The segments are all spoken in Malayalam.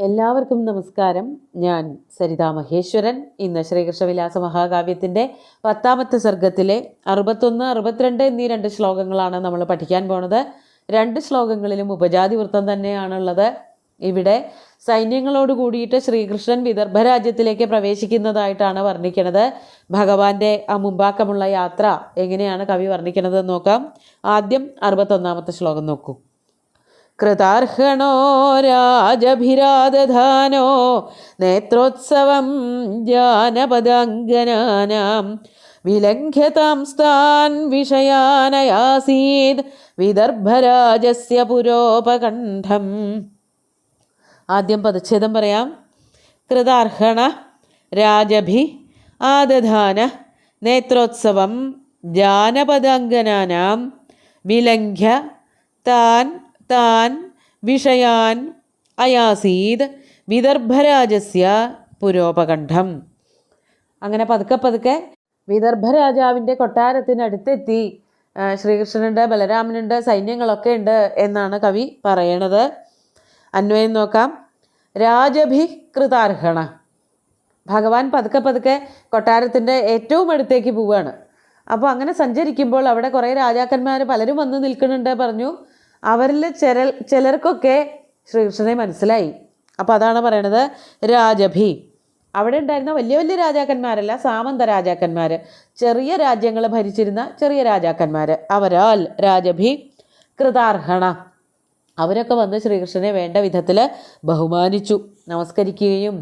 എല്ലാവർക്കും നമസ്കാരം. ഞാൻ സരിതാ മഹേശ്വരൻ. ഇന്ന് ശ്രീകൃഷ്ണവിലാസ മഹാകാവ്യത്തിൻ്റെ 10ാമത്തെ സർഗത്തിലെ 61, 62 എന്നീ 2 ശ്ലോകങ്ങളാണ് നമ്മൾ പഠിക്കാൻ പോണത്. 2 ശ്ലോകങ്ങളിലും ഉപജാതി വൃത്തം തന്നെയാണുള്ളത്. ഇവിടെ സൈന്യങ്ങളോട് കൂടിയിട്ട് ശ്രീകൃഷ്ണൻ വിദർഭ രാജ്യത്തിലേക്ക് പ്രവേശിക്കുന്നതായിട്ടാണ് വർണ്ണിക്കുന്നത്. ഭഗവാന്റെ ആ മുമ്പാക്കമുള്ള യാത്ര എങ്ങനെയാണ് കവി വർണ്ണിക്കുന്നത് നോക്കാം. ആദ്യം 61ാമത്തെ ശ്ലോകം നോക്കൂ. കൃതാർഹണോ രാജഭിരാദധാനോ നേത്രോത്സവം ജാനപദാംഗനാനാം വിലംഘ്യതാം സ്ഥാൻ വിഷയാനയാസീത് വിദർഭരാജസ്യ പുരോപകണ്ഠം. ആദ്യം പദച്ഛേദം പറയാം. കൃതാർഹണ രാജഭി ആദധാന നേത്രോത്സവം ജാനപദാംഗനാനാം വിലംഘ്യ താൻ വിഷയാൻ അയാസീത് വിദർഭരാജസ്യ പുരോപകണ്ഠം. അങ്ങനെ പതുക്കെ വിദർഭരാജാവിൻ്റെ കൊട്ടാരത്തിനടുത്തെത്തി. ശ്രീകൃഷ്ണനുണ്ട്, ബലരാമനുണ്ട്, സൈന്യങ്ങളൊക്കെ ഉണ്ട് എന്നാണ് കവി പറയണത്. അന്വയം നോക്കാം. രാജഭി കൃതാർഹണ. ഭഗവാൻ പതുക്കെ കൊട്ടാരത്തിൻ്റെ ഏറ്റവും അടുത്തേക്ക് പോവുകയാണ്. അപ്പോൾ അങ്ങനെ സഞ്ചരിക്കുമ്പോൾ അവിടെ കുറേ രാജാക്കന്മാർ പലരും വന്ന് നിൽക്കുന്നുണ്ട് പറഞ്ഞു. അവരിൽ ചിലർക്കൊക്കെ ശ്രീകൃഷ്ണനെ മനസ്സിലായി. അപ്പോൾ അതാണ് പറയണത് രാജഭി. അവിടെ ഉണ്ടായിരുന്ന വലിയ വലിയ രാജാക്കന്മാരല്ല, സാമന്ത രാജാക്കന്മാർ, ചെറിയ രാജ്യങ്ങൾ ഭരിച്ചിരുന്ന ചെറിയ രാജാക്കന്മാർ, അവരാൽ രാജഭി കൃതാർഹണ. അവരൊക്കെ വന്ന് ശ്രീകൃഷ്ണനെ വേണ്ട വിധത്തിൽ ബഹുമാനിച്ചു, നമസ്കരിക്കുകയും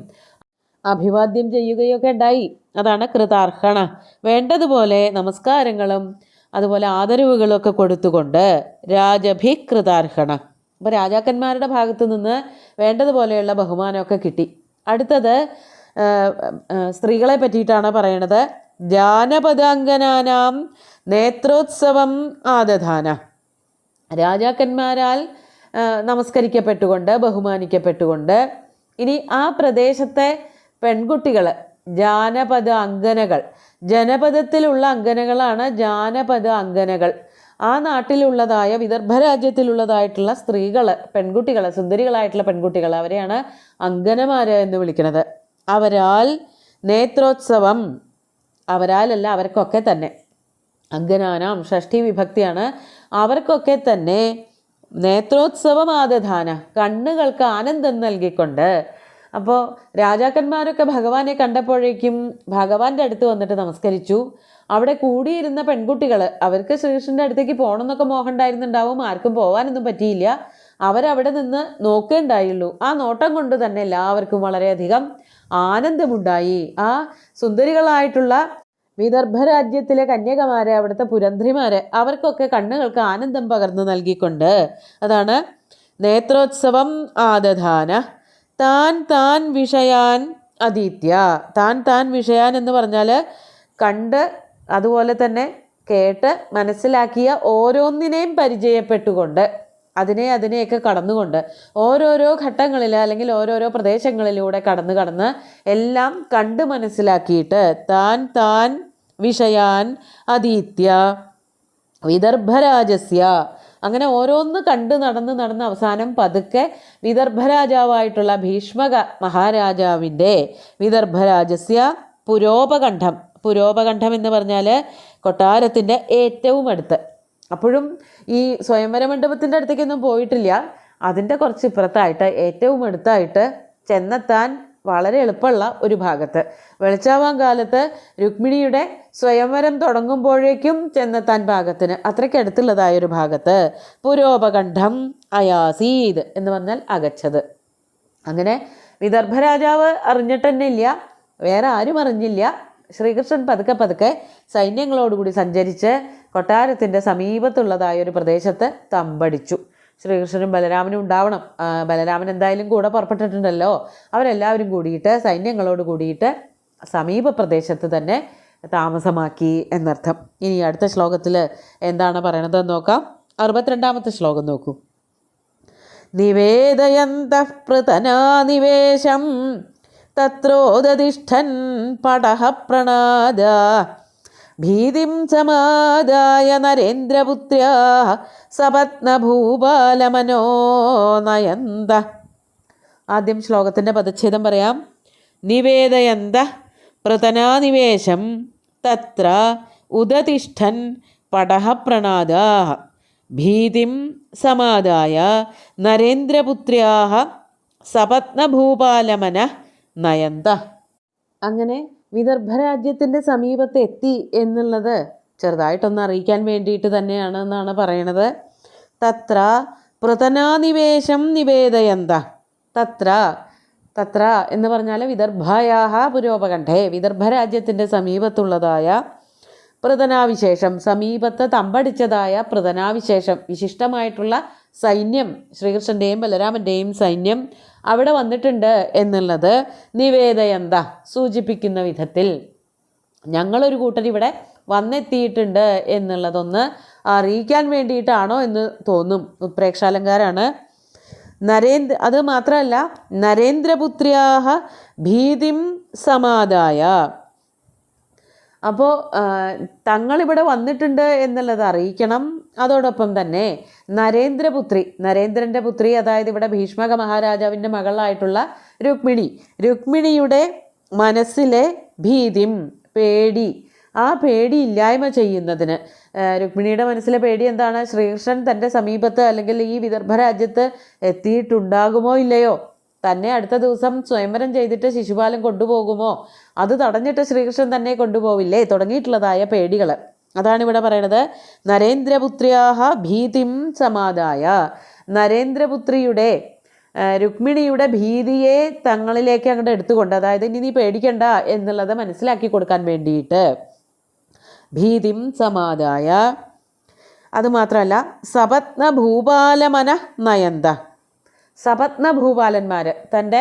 അഭിവാദ്യം ചെയ്യുകയൊക്കെ ഉണ്ടായി. അതാണ് കൃതാർഹണ. വേണ്ടതുപോലെ നമസ്കാരങ്ങളും അതുപോലെ ആദരവുകളൊക്കെ കൊടുത്തുകൊണ്ട് രാജഭി കൃതാർഹണ. അപ്പോൾ രാജാക്കന്മാരുടെ ഭാഗത്തു നിന്ന് വേണ്ടതുപോലെയുള്ള ബഹുമാനമൊക്കെ കിട്ടി. അടുത്തത് സ്ത്രീകളെ പറ്റിയിട്ടാണ് പറയണത്. ജാനപദാംഗനാനാം നേത്രോത്സവം ആദധാന. രാജാക്കന്മാരാൽ നമസ്കരിക്കപ്പെട്ടുകൊണ്ട് ബഹുമാനിക്കപ്പെട്ടുകൊണ്ട് ഇനി ആ പ്രദേശത്തെ പെൺകുട്ടികൾ, ജാനപദ അങ്കനകൾ, ജനപദത്തിലുള്ള അങ്കനകളാണ് ജാനപദ അങ്കനകൾ. ആ നാട്ടിലുള്ളതായ വിദർഭരാജ്യത്തിലുള്ളതായിട്ടുള്ള സ്ത്രീകൾ, പെൺകുട്ടികൾ, സുന്ദരികളായിട്ടുള്ള പെൺകുട്ടികൾ, അവരെയാണ് അങ്കനമാർ എന്ന് വിളിക്കുന്നത്. അവരാൽ നേത്രോത്സവം, അവരാലല്ല അവർക്കൊക്കെ തന്നെ, അങ്കനാനാം ഷഷ്ഠി വിഭക്തിയാണ്, അവർക്കൊക്കെ തന്നെ നേത്രോത്സവം ആദധാന, കണ്ണുകൾക്ക് ആനന്ദം നൽകിക്കൊണ്ട്. അപ്പോൾ രാജാക്കന്മാരൊക്കെ ഭഗവാനെ കണ്ടപ്പോഴേക്കും ഭഗവാന്റെ അടുത്ത് വന്നിട്ട് നമസ്കരിച്ചു. അവിടെ കൂടിയിരുന്ന പെൺകുട്ടികൾ, അവർക്ക് ശ്രീകൃഷ്ണൻ്റെ അടുത്തേക്ക് പോകണമെന്നൊക്കെ മോഹം ഉണ്ടായിരുന്നുണ്ടാവും. ആർക്കും പോകാനൊന്നും പറ്റിയില്ല. അവരവിടെ നിന്ന് നോക്കേണ്ടായുള്ളൂ. ആ നോട്ടം കൊണ്ട് തന്നെ എല്ലാവർക്കും വളരെയധികം ആനന്ദമുണ്ടായി. ആ സുന്ദരികളായിട്ടുള്ള വിദർഭരാജ്യത്തിലെ കന്യകമാരെ, അവിടുത്തെ പുരന്ധ്രിമാരെ, അവർക്കൊക്കെ കണ്ണുകൾക്ക് ആനന്ദം പകർന്നു നൽകിക്കൊണ്ട്. അതാണ് നേത്രോത്സവം ആദധാന. താൻ വിഷയാൻ അതീത്യ. താൻ വിഷയാൻ എന്ന് പറഞ്ഞാൽ കണ്ട് അതുപോലെ തന്നെ കേട്ട് മനസ്സിലാക്കിയ ഓരോന്നിനെയും പരിചയപ്പെട്ടുകൊണ്ട്, അതിനെയൊക്കെ കടന്നുകൊണ്ട്, ഓരോരോ ഘട്ടങ്ങളിൽ അല്ലെങ്കിൽ ഓരോരോ പ്രദേശങ്ങളിലൂടെ കടന്ന് എല്ലാം കണ്ട് മനസ്സിലാക്കിയിട്ട് താൻ വിഷയാൻ അതീത്യ വിദർഭരാജസ്യ. അങ്ങനെ ഓരോന്ന് കണ്ട് നടന്ന് അവസാനം പതുക്കെ വിദർഭരാജാവായിട്ടുള്ള ഭീഷ്മക മഹാരാജാവിൻ്റെ വിദർഭരാജസ്യ പുരോപകണ്ഠം. പുരോപകണ്ഠം എന്ന് പറഞ്ഞാൽ കൊട്ടാരത്തിൻ്റെ ഏറ്റവും അടുത്ത്. അപ്പോഴും ഈ സ്വയംവര മണ്ഡപത്തിൻ്റെ അടുത്തേക്കൊന്നും പോയിട്ടില്ല. അതിൻ്റെ കുറച്ച് ഇപ്പുറത്തായിട്ട്, ഏറ്റവും അടുത്തായിട്ട് ചെന്നെത്താൻ വളരെ എളുപ്പമുള്ള ഒരു ഭാഗത്ത്, വെളിച്ചാവാൻ കാലത്ത് രുക്മിണിയുടെ സ്വയംവരം തുടങ്ങുമ്പോഴേക്കും ചെന്നെത്താൻ പാകത്തിന് അത്രയ്ക്ക് അടുത്തുള്ളതായൊരു ഭാഗത്ത് പുരോപകണ്ഠം അയാസീത് എന്ന് പറഞ്ഞാൽ അകച്ചത്. അങ്ങനെ വിദർഭരാജാവ് അറിഞ്ഞിട്ട് തന്നെ ഇല്ല, വേറെ ആരും അറിഞ്ഞില്ല. ശ്രീകൃഷ്ണൻ പതുക്കെ സൈന്യങ്ങളോടുകൂടി സഞ്ചരിച്ച് കൊട്ടാരത്തിൻ്റെ സമീപത്തുള്ളതായൊരു പ്രദേശത്ത് തമ്പടിച്ചു. ശ്രീകൃഷ്ണനും ബലരാമനും ഉണ്ടാവണം. ബലരാമൻ എന്തായാലും കൂടെ പുറപ്പെട്ടിട്ടുണ്ടല്ലോ. അവരെല്ലാവരും കൂടിയിട്ട് സൈന്യങ്ങളോട് കൂടിയിട്ട് സമീപ പ്രദേശത്ത് തന്നെ താമസമാക്കി എന്നർത്ഥം. ഇനി അടുത്ത ശ്ലോകത്തിൽ എന്താണ് പറയണതെന്ന് നോക്കാം. 62ാമത്തെ ശ്ലോകം നോക്കൂ. നിവേദയന്തഃ പൃതനാനിവേശം തത്രോദതിഷ്ഠൻ പടഃ പ്രണാദ ഭീതിം സമാദായ നരേന്ദ്രപുത്ര്യാ സപത്നഭൂപാലമനോ നയന്ത. ആദ്യം ശ്ലോകത്തിൻ്റെ പദച്ഛേദം പറയാം. നിവേദയന്ത പ്രതനാനിവേശം തത്ര ഉദതിഷ്ഠൻ പടഃപ്രണാദാഃ ഭീതിം സമാദായ നരേന്ദ്രപുത്ര്യാഃ സപത്നഭൂപാലമനഃ നയന്ത. അങ്ങനെ വിദർഭരാജ്യത്തിൻ്റെ സമീപത്ത് എത്തി എന്നുള്ളത് ചെറുതായിട്ടൊന്ന് അറിയിക്കാൻ വേണ്ടിയിട്ട് തന്നെയാണ് എന്നാണ് പറയണത്. തത്ര പ്രതനാനിവേശം നിവേദയന്ത. തത്ര എന്ന് പറഞ്ഞാൽ വിദർഭായാഹ പുരോപകണ്ഠേ, വിദർഭരാജ്യത്തിൻ്റെ സമീപത്തുള്ളതായ പ്രതനാവിശേഷം, സമീപത്ത് തമ്പടിച്ചതായ പ്രതനാവിശേഷം, വിശിഷ്ടമായിട്ടുള്ള സൈന്യം, ശ്രീകൃഷ്ണൻ്റെയും ബലരാമൻ്റെയും സൈന്യം അവിടെ വന്നിട്ടുണ്ട് എന്നുള്ളത് നിവേദയന്ത സൂചിപ്പിക്കുന്ന വിധത്തിൽ ഞങ്ങളൊരു കൂട്ടർ ഇവിടെ വന്നെത്തിയിട്ടുണ്ട് എന്നുള്ളതൊന്ന് അറിയിക്കാൻ വേണ്ടിയിട്ടാണോ എന്ന് തോന്നും. ഉത്പ്രേക്ഷാലങ്കാരാണ്. അത് മാത്രമല്ല, നരേന്ദ്രപുത്ര്യാഹ ഭീതിം സമാദായ. അപ്പോൾ തങ്ങളിവിടെ വന്നിട്ടുണ്ട് എന്നുള്ളത് അറിയിക്കണം. അതോടൊപ്പം തന്നെ നരേന്ദ്രൻ്റെ പുത്രി, അതായത് ഇവിടെ ഭീഷ്മക മഹാരാജാവിൻ്റെ മകളായിട്ടുള്ള രുക്മിണിയുടെ മനസ്സിലെ ഭീതിം, പേടി, ആ പേടി ഇല്ലായ്മ ചെയ്യുന്നതിന്, രുക്മിണിയുടെ മനസ്സിലെ പേടി എന്താണ്? ശ്രീകൃഷ്ണൻ തൻ്റെ സമീപത്ത് അല്ലെങ്കിൽ ഈ വിദർഭരാജ്യത്ത് എത്തിയിട്ടുണ്ടാകുമോ ഇല്ലയോ, തന്നെ അടുത്ത ദിവസം സ്വയംവരം ചെയ്തിട്ട് ശിശുപാലൻ കൊണ്ടുപോകുമോ, അത് തടഞ്ഞിട്ട് ശ്രീകൃഷ്ണൻ തന്നെ കൊണ്ടുപോവില്ലേ, തുടങ്ങിയിട്ടുള്ളതായ പേടികൾ. അതാണ് ഇവിടെ പറയണത്. നരേന്ദ്രപുത്ര്യാഹ ഭീതിം സമാദായ. നരേന്ദ്രപുത്രിയുടെ, രുക്മിണിയുടെ ഭീതിയെ തങ്ങളിലേക്ക് അങ്ങോട്ട് എടുത്തുകൊണ്ട്, അതായത് ഇനി നീ പേടിക്കണ്ട എന്നുള്ളത് മനസ്സിലാക്കി കൊടുക്കാൻ വേണ്ടിയിട്ട് ഭീതിം സമാദായ. അതുമാത്രമല്ല സപത്ന ഭൂപാലമന നയന്ത. സപത്ന ഭൂപാലന്മാർ, തൻ്റെ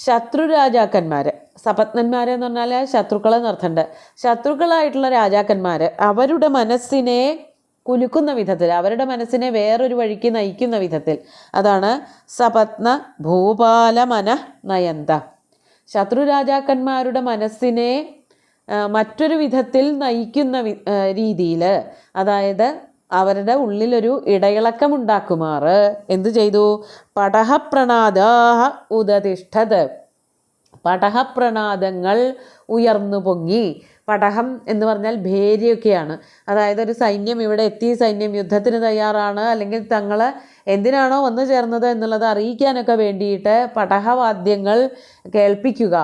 ശത്രു രാജാക്കന്മാർ, സപത്നന്മാരെന്ന് പറഞ്ഞാൽ ശത്രുക്കളെ നിർത്തണ്ട്, ശത്രുക്കളായിട്ടുള്ള രാജാക്കന്മാർ അവരുടെ മനസ്സിനെ കുലുക്കുന്ന വിധത്തിൽ, അവരുടെ മനസ്സിനെ വേറൊരു വഴിക്ക് നയിക്കുന്ന വിധത്തിൽ, അതാണ് സപത്ന ഭൂപാലമന നയന്ത. ശത്രു രാജാക്കന്മാരുടെ മനസ്സിനെ മറ്റൊരു വിധത്തിൽ നയിക്കുന്ന രീതിയിൽ, അതായത് അവരുടെ ഉള്ളിലൊരു ഇടയിളക്കമുണ്ടാക്കുമാറ് എന്തു ചെയ്തു? പടഃപ്രണാദാഃ ഉദതിഷ്ഠത്. പടഃപ്രണാദങ്ങൾ ഉയർന്നു പൊങ്ങി. പടഹം എന്ന് പറഞ്ഞാൽ ഭേരിയൊക്കെയാണ്. അതായത് ഒരു സൈന്യം ഇവിടെ എത്തി, സൈന്യം യുദ്ധത്തിന് തയ്യാറാണ്, അല്ലെങ്കിൽ തങ്ങൾ എന്തിനാണോ വന്നു ചേർന്നത് എന്നുള്ളത് അറിയിക്കാനൊക്കെ വേണ്ടിയിട്ട് പടഹവാദ്യങ്ങൾ കേൾപ്പിക്കുക.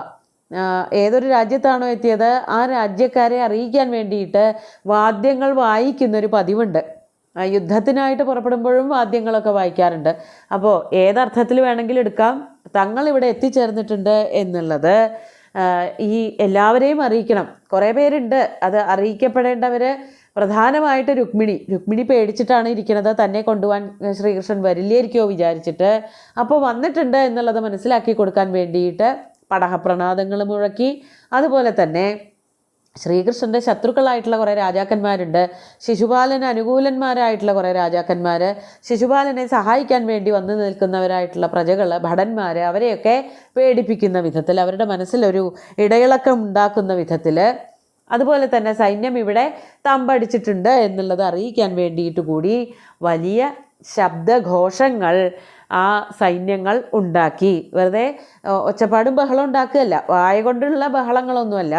ഏതൊരു രാജ്യത്താണോ എത്തിയത് ആ രാജ്യക്കാരെ അറിയിക്കാൻ വേണ്ടിയിട്ട് വാദ്യങ്ങൾ വായിക്കുന്നൊരു പതിവുണ്ട്. യുദ്ധത്തിനായിട്ട് പുറപ്പെടുമ്പോഴും വാദ്യങ്ങളൊക്കെ വായിക്കാറുണ്ട്. അപ്പോൾ ഏതർത്ഥത്തിൽ വേണമെങ്കിലും എടുക്കാം. തങ്ങളിവിടെ എത്തിച്ചേർന്നിട്ടുണ്ട് എന്നുള്ളത് ഈ എല്ലാവരെയും അറിയിക്കണം. കുറേ പേരുണ്ട്, അത് അറിയിക്കപ്പെടേണ്ടവർ പ്രധാനമായിട്ട് രുക്മിണി പേടിച്ചിട്ടാണ് ഇരിക്കുന്നത്. തന്നെ കൊണ്ടുപോകാൻ ശ്രീകൃഷ്ണൻ വരില്ലായിരിക്കുമോ വിചാരിച്ചിട്ട്. അപ്പോൾ വന്നിട്ടുണ്ട് എന്നുള്ളത് മനസ്സിലാക്കി കൊടുക്കാൻ വേണ്ടിയിട്ട് പടഹപ്രണാദങ്ങൾ മുഴക്കി. അതുപോലെ തന്നെ ശ്രീകൃഷ്ണൻ്റെ ശത്രുക്കളായിട്ടുള്ള കുറേ രാജാക്കന്മാരുണ്ട്, ശിശുപാലന് അനുകൂലന്മാരായിട്ടുള്ള കുറേ രാജാക്കന്മാർ, ശിശുപാലനെ സഹായിക്കാൻ വേണ്ടി വന്നു നിൽക്കുന്നവരായിട്ടുള്ള പ്രജകൾ, ഭടന്മാർ, അവരെയൊക്കെ പേടിപ്പിക്കുന്ന വിധത്തിൽ, അവരുടെ മനസ്സിലൊരു ഇടയിളക്കം ഉണ്ടാക്കുന്ന വിധത്തിൽ, അതുപോലെ തന്നെ സൈന്യം ഇവിടെ തമ്പടിച്ചിട്ടുണ്ട് എന്നുള്ളത് അറിയിക്കാൻ വേണ്ടിയിട്ട് കൂടി വലിയ ശബ്ദഘോഷങ്ങൾ ആ സൈന്യങ്ങൾ ഉണ്ടാക്കി. വെറുതെ ഒച്ചപ്പാടും ബഹളം ഉണ്ടാക്കുകയല്ല, വായ കൊണ്ടുള്ള ബഹളങ്ങളൊന്നുമല്ല,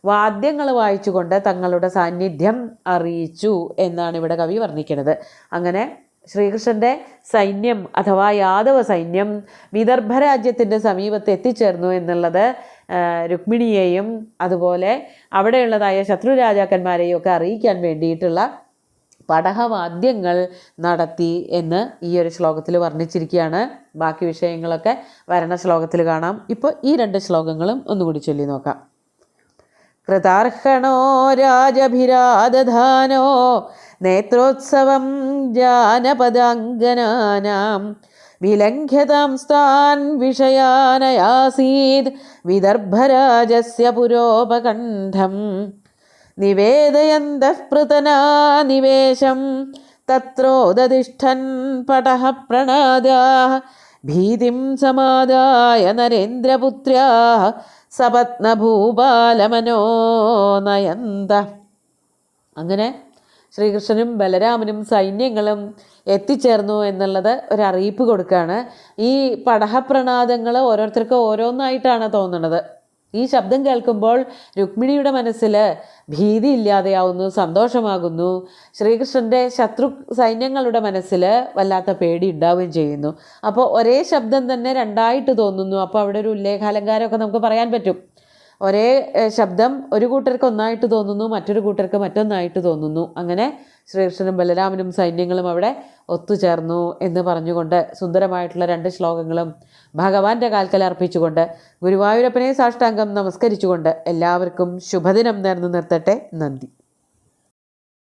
വാദ്യങ്ങൾ വായിച്ചുകൊണ്ട് തങ്ങളുടെ സാന്നിധ്യം അറിയിച്ചു എന്നാണ് ഇവിടെ കവി വർണ്ണിക്കുന്നത്. അങ്ങനെ ശ്രീകൃഷ്ണൻ്റെ സൈന്യം അഥവാ യാദവ സൈന്യം വിദർഭരാജ്യത്തിൻ്റെ സമീപത്ത് എത്തിച്ചേർന്നു എന്നുള്ളത് രുക്മിണിയെയും അതുപോലെ അവിടെയുള്ളതായ ശത്രു രാജാക്കന്മാരെയും ഒക്കെ അറിയിക്കാൻ വേണ്ടിയിട്ടുള്ള പടഹവാദ്യങ്ങൾ നടത്തി എന്ന് ഈ ഒരു ശ്ലോകത്തിൽ വർണ്ണിച്ചിരിക്കുകയാണ്. ബാക്കി വിഷയങ്ങളൊക്കെ വരണ ശ്ലോകത്തിൽ കാണാം. ഇപ്പോൾ ഈ 2 ശ്ലോകങ്ങളും ഒന്നുകൂടി ചൊല്ലി നോക്കാം. കൃതാർഹണോ രാജഭിരാദധാനോ നേത്രോത്സവം ജാനപദാംഗനാനാം വിലംഘ്യതാം സ്ഥാൻ വിഷയാനയാസീത് വിദർഭരാജസ്യ പുരോപകണ്ഠം നിവേദയന്തഃ പൃതനാനിവേശം തത്രോദതിഷ്ഠൻ പടഃപ്രണാദാഃ ഭീതിം സമാദായ നരേന്ദ്രപുത്ര്യാഃ സപത്നഭൂപാലമനോ നയന്ത. അങ്ങനെ ശ്രീകൃഷ്ണനും ബലരാമനും സൈന്യങ്ങളും എത്തിച്ചേർന്നു എന്നുള്ളത് ഒരു അറിയിപ്പ് കൊടുക്കുകയാണ്. ഈ പടഹപ്രണാദങ്ങൾ ഓരോരുത്തർക്ക് ഓരോന്നായിട്ടാണ് തോന്നുന്നത്. ഈ ശബ്ദം കേൾക്കുമ്പോൾ രുക്മിണിയുടെ മനസ്സിൽ ഭീതി ഇല്ലാതെയാവുന്നു, സന്തോഷമാകുന്നു. ശ്രീകൃഷ്ണൻ്റെ ശത്രു സൈന്യങ്ങളുടെ മനസ്സിൽ വല്ലാത്ത പേടി ഉണ്ടാവുകയും ചെയ്യുന്നു. അപ്പോൾ ഒരേ ശബ്ദം തന്നെ രണ്ടായിട്ട് തോന്നുന്നു. അപ്പോൾ അവിടെ ഒരു ഉല്ലേഖാലങ്കാരമൊക്കെ നമുക്ക് പറയാൻ പറ്റും. ഒരേ ശബ്ദം ഒരു കൂട്ടർക്ക് ഒന്നായിട്ട് തോന്നുന്നു, മറ്റൊരു കൂട്ടർക്ക് മറ്റൊന്നായിട്ട് തോന്നുന്നു. അങ്ങനെ ശ്രീകൃഷ്ണനും ബലരാമനും സൈന്യങ്ങളും അവിടെ ഒത്തുചേർന്നു എന്ന് പറഞ്ഞുകൊണ്ട് സുന്ദരമായിട്ടുള്ള 2 ശ്ലോകങ്ങളും ഭഗവാന്റെ കാൽക്കൽ അർപ്പിച്ചുകൊണ്ട് ഗുരുവായൂരപ്പനെ സാഷ്ടാംഗം നമസ്കരിച്ചുകൊണ്ട് എല്ലാവർക്കും ശുഭദിനം നേർന്നു നിർത്തട്ടെ. നന്ദി.